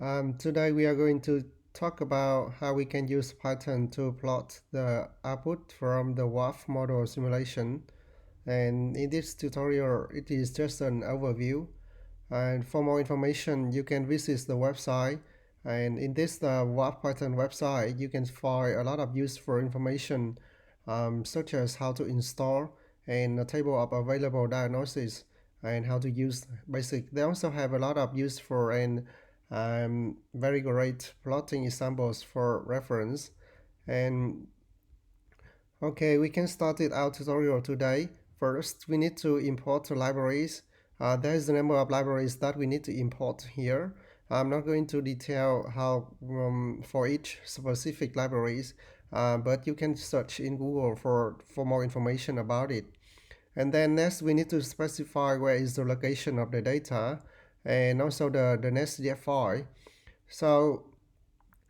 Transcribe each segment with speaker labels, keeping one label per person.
Speaker 1: Today we are going to talk about how we can use Python to plot the output from the WRF model simulation. And in this tutorial, it is just an overview. And for more information, you can visit the website. And in this WRF Python website, you can find a lot of useful information, such as how to install and a table of available diagnosis and how to use basic. They also have a lot of useful and very great plotting examples for reference. And okay, we can start it our tutorial today. First, we need to import the libraries. There is a number of libraries that we need to import here. I'm not going to detail how for each specific libraries, but you can search in Google for more information about it. And then next, we need to specify where is the location of the data and also the nested file. So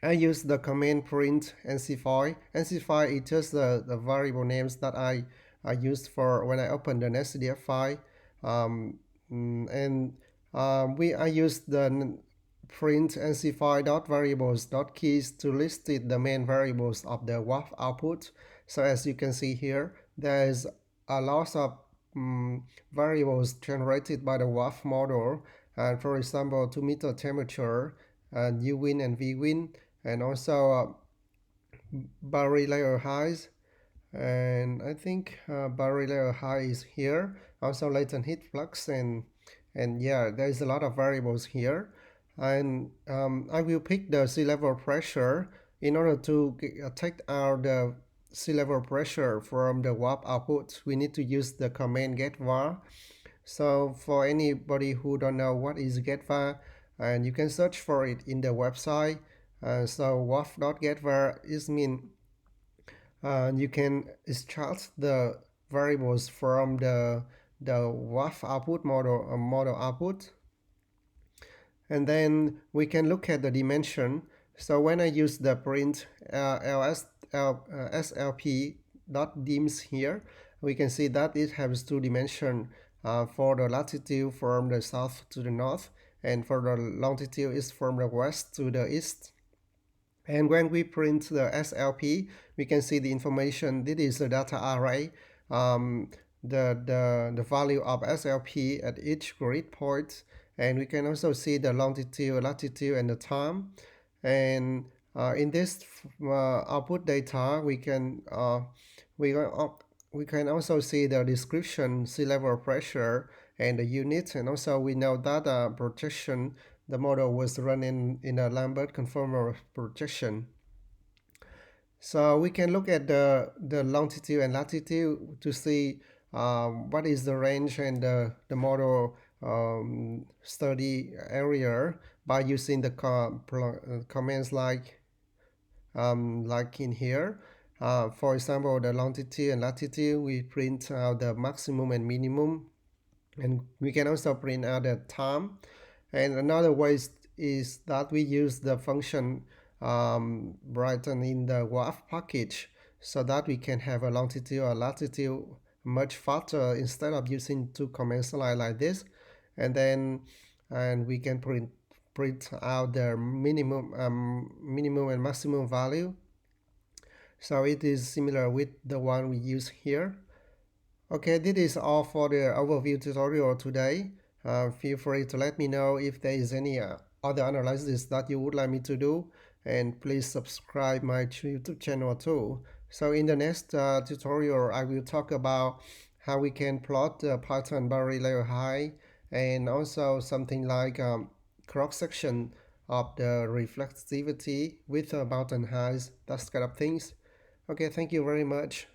Speaker 1: I use the command print nc-file. Nc-file is just the variable names that I used for when I open the nested file. I use the print nc-file dot variables dot keys to list the main variables of the WRF output. So as you can see here, there is a lot of variables generated by the WRF model. And for example, to meter temperature, uwin and vwin, and also barrel layer highs, and I think barrel layer high is here, also latent heat flux, and yeah, there's a lot of variables here. And I will pick the sea level pressure. In order to take out the sea level pressure from the WRF output, we need to use the command getvar. So for anybody who don't know what is getvar, and you can search for it in the website. So WRF.getvar is mean you can extract the variables from the WRF output model output, and then we can look at the dimension. So when I use the print slp dot dims here, we can see that it has two dimensions for the latitude from the south to the north, and for the longitude is from the west to the east. And when we print the SLP, we can see the information. This is the data array, the value of SLP at each grid point. And we can also see the longitude, latitude, and the time. And in this output data, we can also see the description, sea level pressure, and the unit. And also we know that projection, the model was run in a Lambert conformal projection. So we can look at the longitude and latitude to see what is the range and the model study area by using the commands like in here. For example, the longitude and latitude, we print out the maximum and minimum, and we can also print out the time. And another way is that we use the function written in the WRF package, so that we can have a longitude or latitude much faster instead of using two commands like this. And then we can print out the minimum and maximum value. So it is similar with the one we use here. Okay, this is all for the overview tutorial today. Feel free to let me know if there is any other analysis that you would like me to do, and please subscribe my YouTube channel too. So in the next tutorial, I will talk about how we can plot the Python barrel layer high, and also something like cross section of the reflectivity with mountain highs, that kind of things. Okay, thank you very much.